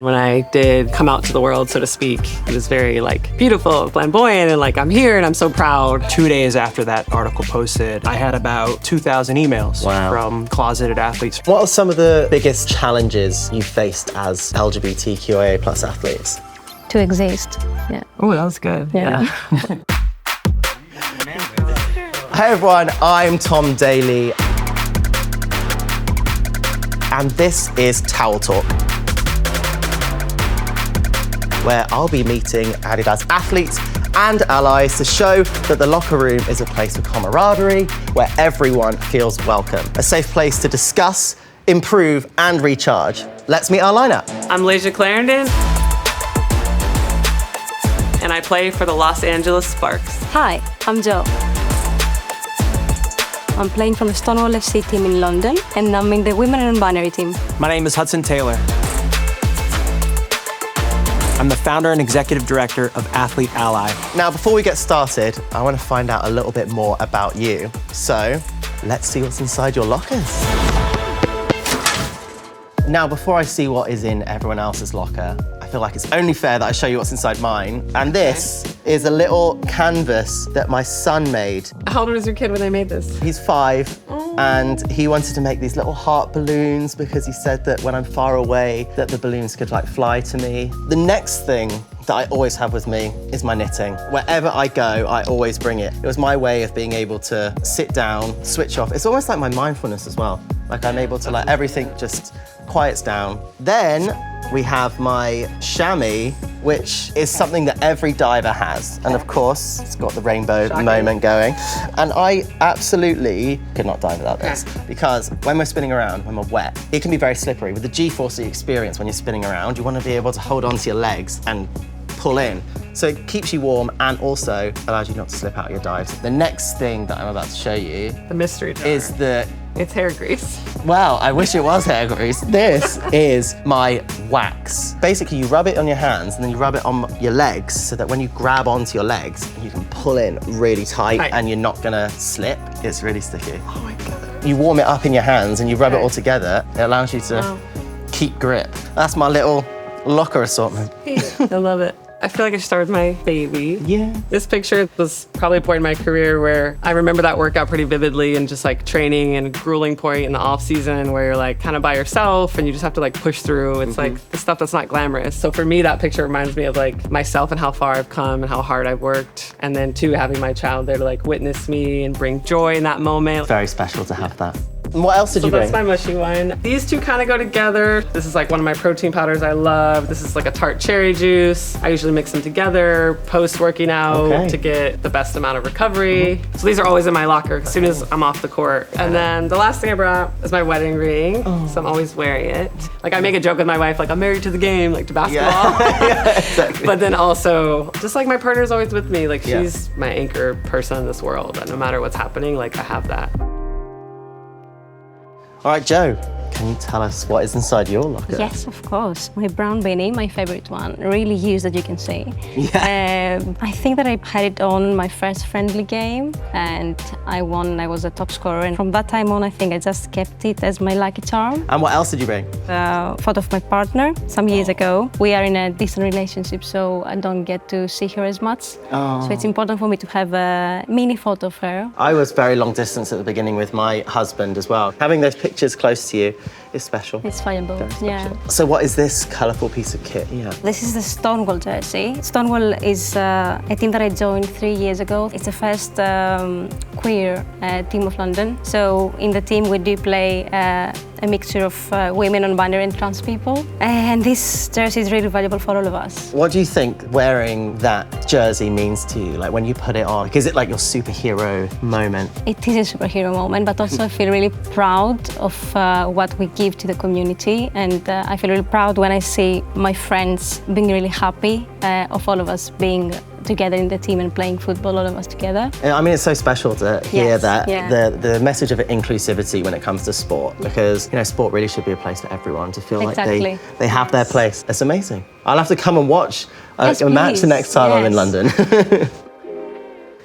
When I did come out to the world, so to speak, it was very beautiful, flamboyant, and I'm here and I'm so proud. 2 days after that article posted, I had about 2,000 emails from closeted athletes. What are some of the biggest challenges you faced as LGBTQIA+ athletes? To exist, yeah. Oh, that was good. Yeah. Hey everyone, I'm Tom Daley. And this is Towel Talk, where I'll be meeting Adidas athletes and allies to show that the locker room is a place of camaraderie where everyone feels welcome. A safe place to discuss, improve, and recharge. Let's meet our lineup. I'm Laysia Clarendon, and I play for the Los Angeles Sparks. Hi, I'm Jo. I'm playing from the Stonewall FC team in London, and I'm in the Women and Binary team. My name is Hudson Taylor. I'm the founder and executive director of Athlete Ally. Now, before we get started, I want to find out a little bit more about you. So, let's see what's inside your lockers. Now, before I see what is in everyone else's locker, I feel like it's only fair that I show you what's inside mine. And this is a little canvas that my son made. How old was your kid when they made this? He's 5, and he wanted to make these little heart balloons because he said that when I'm far away, that the balloons could fly to me. The next thing that I always have with me is my knitting. Wherever I go, I always bring it. It was my way of being able to sit down, switch off. It's almost like my mindfulness as well. I'm able to everything just quiets down. Then we have my chamois, which is something that every diver has. And of course, it's got the rainbow moment going. And I absolutely could not dive without this because when we're spinning around, when we're wet, it can be very slippery. With the G-force that you experience when you're spinning around, you want to be able to hold onto your legs and pull in. So it keeps you warm and also allows you not to slip out of your dives. The next thing that I'm about to show you The mystery jar. is It's hair grease. well, I wish it was hair grease. This is my wax. Basically, you rub it on your hands and then you rub it on your legs so that when you grab onto your legs, you can pull in really tight and you're not gonna slip. It's really sticky. Oh my God. You warm it up in your hands and you rub it all together. It allows you to keep grip. That's my little locker assortment. I love it. I feel like I started my baby. Yeah. This picture was probably a point in my career where I remember that workout pretty vividly and just training and a grueling point in the off season where you're kind of by yourself and you just have to push through. It's the stuff that's not glamorous. So for me, that picture reminds me of myself and how far I've come and how hard I've worked. And then too, having my child there to witness me and bring joy in that moment. Very special to have that. And what else did you bring? That's my mushy one. These two kind of go together. This is one of my protein powders I love. This is a tart cherry juice. I usually mix them together post working out to get the best amount of recovery. So these are always in my locker as soon as I'm off the court. And then the last thing I brought is my wedding ring. So I'm always wearing it. I make a joke with my wife, I'm married to the game, to basketball. Yeah, exactly. But then also, just my partner's always with me. She's my anchor person in this world. And no matter what's happening, I have that. All right, Jo, can you tell us what is inside your locker? Yes, of course. My brown beanie, my favorite one. Really used, as you can see. Yeah. I think that I had it on my first friendly game and I won. I was a top scorer. And from that time on, I think I just kept it as my lucky charm. And what else did you bring? A photo of my partner some years ago. We are in a distant relationship, so I don't get to see her as much. So it's important for me to have a mini photo of her. I was very long distance at the beginning with my husband as well. Having those pictures close to you is special. It's valuable, yeah. So what is this colourful piece of kit? Yeah. This is the Stonewall jersey. Stonewall is a team that I joined 3 years ago. It's the first queer team of London. So in the team we do play a mixture of women, non-binary and trans people. And this jersey is really valuable for all of us. What do you think wearing that jersey means to you? When you put it on, is it your superhero moment? It is a superhero moment, but also I feel really proud of what we give to the community. And I feel really proud when I see my friends being really happy of all of us being together in the team and playing football, all of us together. I mean, it's so special to hear that, yeah. the message of inclusivity when it comes to sport, because, sport really should be a place for everyone to feel like they have their place. It's amazing. I'll have to come and watch a match the next time I'm in London.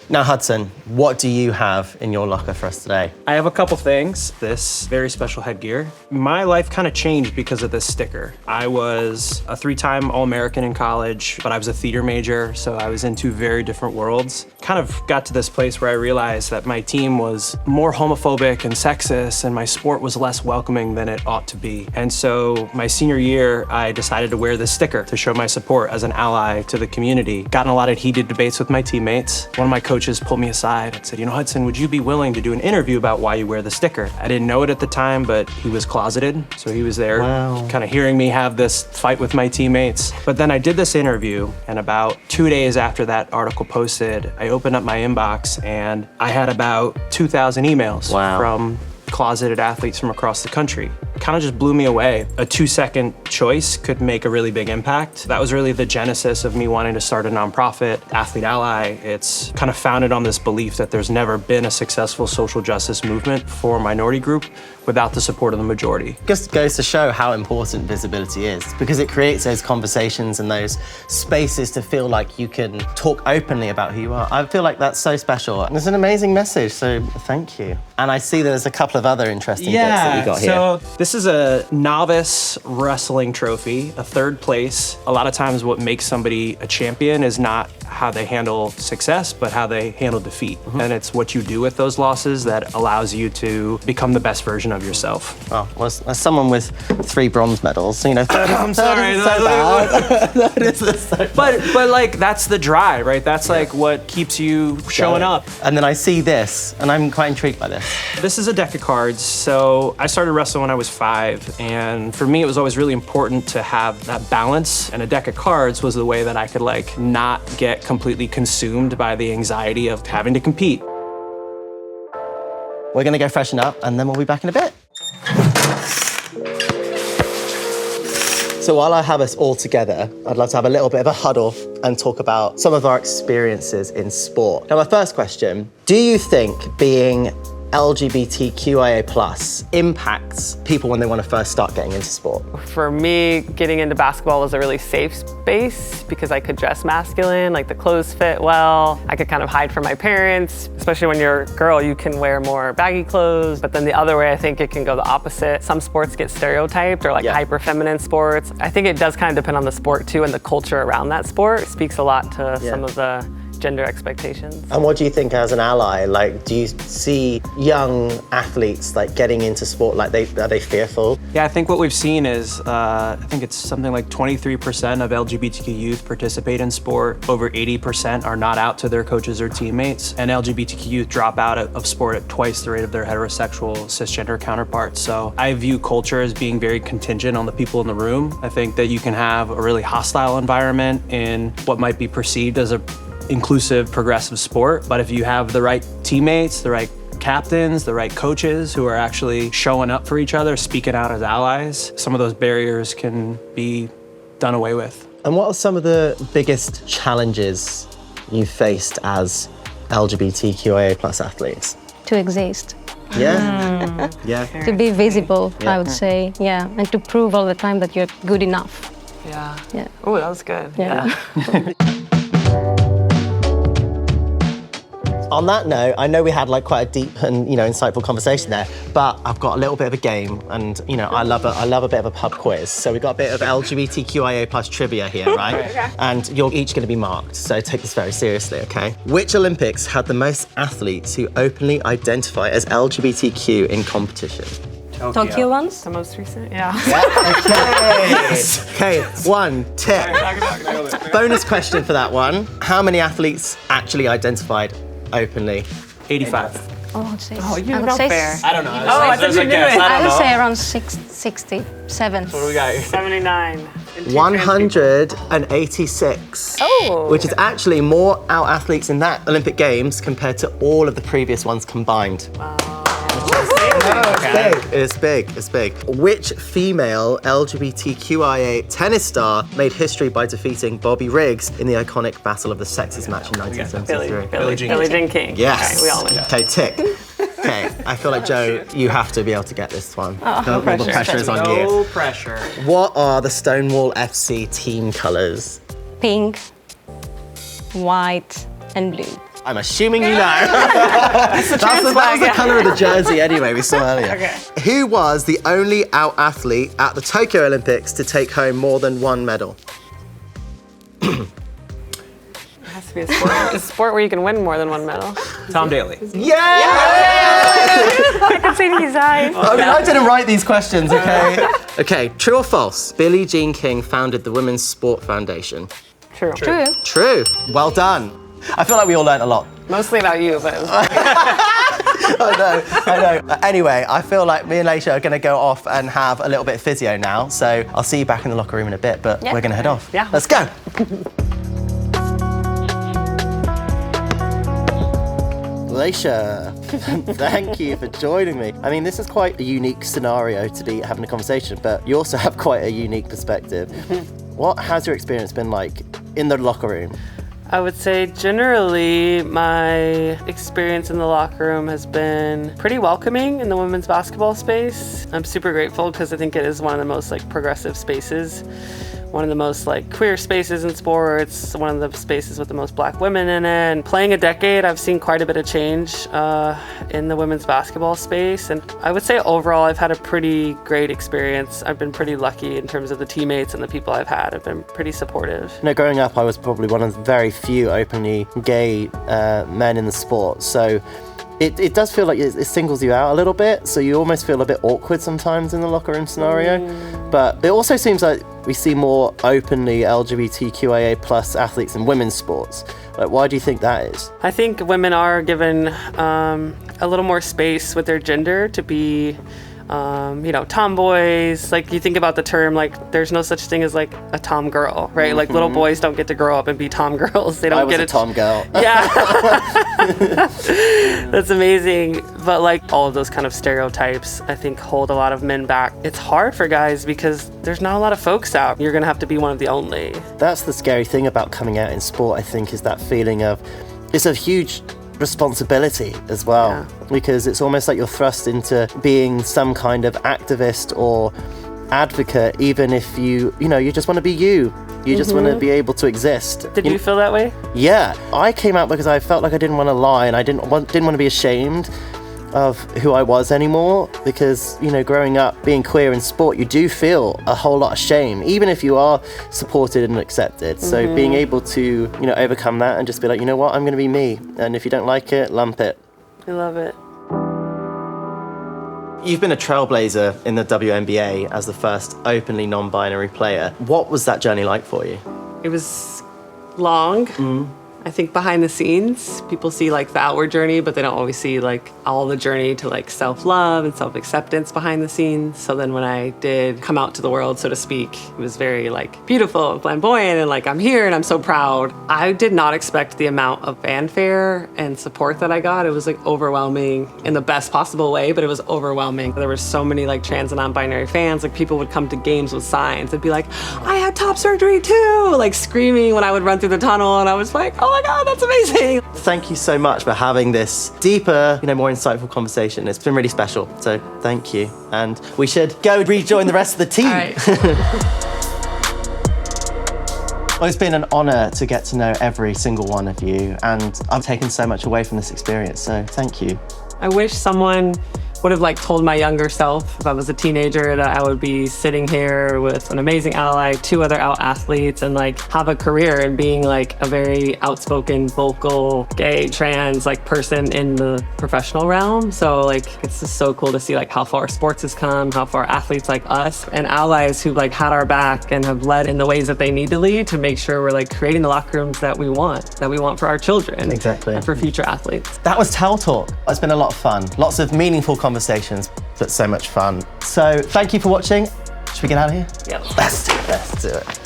Now, Hudson, what do you have in your locker for us today? I have a couple things. This very special headgear. My life kind of changed because of this sticker. I was a 3-time All-American in college, but I was a theater major, so I was in 2 very different worlds. Kind of got to this place where I realized that my team was more homophobic and sexist, and my sport was less welcoming than it ought to be. And so my senior year, I decided to wear this sticker to show my support as an ally to the community. Got in a lot of heated debates with my teammates. One of my coaches pulled me aside and said, you know, Hudson, would you be willing to do an interview about why you wear the sticker? I didn't know it at the time, but he was closeted, so he was there kind of hearing me have this fight with my teammates. But then I did this interview, and about 2 days after that article posted, I opened up my inbox and I had about 2,000 emails from closeted athletes from across the country. Kind of just blew me away. A 2-second choice could make a really big impact. That was really the genesis of me wanting to start a nonprofit, Athlete Ally. It's kind of founded on this belief that there's never been a successful social justice movement for a minority group without the support of the majority. Just goes to show how important visibility is, because it creates those conversations and those spaces to feel like you can talk openly about who you are. I feel like that's so special. And it's an amazing message, so thank you. And I see there's a couple of other interesting bits that you got here. So this is a novice wrestling trophy, a 3rd place. A lot of times what makes somebody a champion is not how they handle success, but how they handle defeat. And it's what you do with those losses that allows you to become the best version of yourself. Well, as someone with 3 bronze medals, you know, I'm sorry. But like, that's the drive, right? That's like what keeps you showing up. And then I see this, and I'm quite intrigued by this. This is a deck of cards. So I started wrestling when I was 5, and for me, it was always really important to have that balance. And a deck of cards was the way that I could like not get completely consumed by the anxiety of having to compete. We're gonna go freshen up, and then we'll be back in a bit. So while I have us all together, I'd love to have a little bit of a huddle and talk about some of our experiences in sport. Now, my first question, do you think being LGBTQIA+ impacts people when they want to first start getting into sport? For me, getting into basketball was a really safe space because I could dress masculine, like the clothes fit well. I could kind of hide from my parents. Especially when you're a girl, you can wear more baggy clothes. But then the other way, I think it can go the opposite. Some sports get stereotyped, or like hyper feminine sports. I think it does kind of depend on the sport too, and the culture around that sport. It speaks a lot to some of the gender expectations. And what do you think as an ally? Like, do you see young athletes like getting into sport? Like, are they fearful? Yeah, I think what we've seen is, I think it's something like 23% of LGBTQ youth participate in sport. Over 80% are not out to their coaches or teammates. And LGBTQ youth drop out of sport at twice the rate of their heterosexual cisgender counterparts. So I view culture as being very contingent on the people in the room. I think that you can have a really hostile environment in what might be perceived as a inclusive, progressive sport. But if you have the right teammates, the right captains, the right coaches who are actually showing up for each other, speaking out as allies, some of those barriers can be done away with. And what are some of the biggest challenges you faced as LGBTQIA+ athletes? To exist. Yeah. Yeah. To be visible, I would say, and to prove all the time that you're good enough. Yeah. Oh, that was good. Yeah. On that note, I know we had like quite a deep and insightful conversation there, but I've got a little bit of a game, and I love a bit of a pub quiz. So we've got a bit of LGBTQIA+ trivia here, right? Okay. And you're each going to be marked, so take this very seriously, okay? Which Olympics had the most athletes who openly identify as LGBTQ in competition? Tokyo ones? The most recent? Yeah. Okay, 1 tick. Bonus question for that one. How many athletes actually identified openly? 85. Oh, I'd say, you're not fair. I don't know. I thought you knew it. I would say around 67. What do we got here? 79. 186. Oh. Which is actually more out athletes in that Olympic Games compared to all of the previous ones combined. Wow. It's big. Which female LGBTQIA tennis star made history by defeating Bobby Riggs in the iconic Battle of the Sexes match in 1973? Billie Jean King. Yes. Okay, we all know. Okay, tick. Okay, I feel like, Joe, you have to be able to get this one. No The pressure is on you. No pressure. What are the Stonewall FC team colours? Pink, white, and blue. I'm assuming you know. That was the colour of the jersey anyway, we saw earlier. Okay. Who was the only out athlete at the Tokyo Olympics to take home more than one medal? It has to be a sport where you can win more than one medal. Tom Daley. Yeah! I can see in his eyes. I mean, I didn't write these questions, okay? Okay, true or false? Billie Jean King founded the Women's Sport Foundation. True. True. Well done. I feel like we all learnt a lot. Mostly about you, but I know. Anyway, I feel like me and Leisha are going to go off and have a little bit of physio now. So I'll see you back in the locker room in a bit, but we're going to head off. Yeah. Let's go. Leisha, thank you for joining me. I mean, this is quite a unique scenario to be having a conversation, but you also have quite a unique perspective. What has your experience been like in the locker room? I would say generally my experience in the locker room has been pretty welcoming in the women's basketball space. I'm super grateful because I think it is one of the most progressive spaces, one of the most queer spaces in sports, one of the spaces with the most Black women in it. And playing a decade, I've seen quite a bit of change in the women's basketball space. And I would say overall, I've had a pretty great experience. I've been pretty lucky in terms of the teammates and the people I've had. I've been pretty supportive. You know, growing up, I was probably one of the very few openly gay men in the sport. So it does feel like it singles you out a little bit. So you almost feel a bit awkward sometimes in the locker room scenario. But it also seems like we see more openly LGBTQIA plus athletes in women's sports. Why do you think that is? I think women are given a little more space with their gender to be tomboys. You think about the term, there's no such thing as a tom girl, right? Little boys don't get to grow up and be tom girls. They don't get a tom girl. Yeah. That's amazing. But all of those kind of stereotypes, I think, hold a lot of men back. It's hard for guys because there's not a lot of folks out. You're gonna have to be one of the only. That's the scary thing about coming out in sport, I think, is that feeling of it's a huge responsibility as well, because it's almost like you're thrust into being some kind of activist or advocate, even if you just want to be you just want to be able to exist. Did you feel that way? Yeah, I came out because I felt like I didn't want to lie, and I didn't want to be ashamed of who I was anymore, because growing up being queer in sport, you do feel a whole lot of shame, even if you are supported and accepted. So being able to overcome that and just be like, you know what, I'm going to be me, and if you don't like it, lump it. I love it. You've been a trailblazer in the WNBA as the first openly non-binary player. What was that journey like for you? It was long. I think behind the scenes, people see the outward journey, but they don't always see all the journey to self-love and self-acceptance behind the scenes. So then when I did come out to the world, so to speak, it was very beautiful and flamboyant and I'm here and I'm so proud. I did not expect the amount of fanfare and support that I got. It was overwhelming in the best possible way, but it was overwhelming. There were so many trans and non-binary fans. People would come to games with signs. They'd be like, I had top surgery too, screaming when I would run through the tunnel, and I was like, oh my God, that's amazing. Thank you so much for having this deeper, more insightful conversation. It's been really special, so thank you. And we should go rejoin the rest of the team. All right. Well, it's been an honor to get to know every single one of you, and I've taken so much away from this experience, so thank you. I wish someone would have told my younger self, if I was a teenager, that I would be sitting here with an amazing ally, 2 other out athletes, and have a career and being a very outspoken, vocal, gay, trans person in the professional realm. So it's just so cool to see how far sports has come, how far athletes like us and allies who've had our back and have led in the ways that they need to lead to make sure we're creating the locker rooms that we want for our children. Exactly. And for future athletes. That was Towel Talk. It's been a lot of fun. Lots of meaningful conversations, but so much fun. So thank you for watching. Should we get out of here? Yep. Let's do it.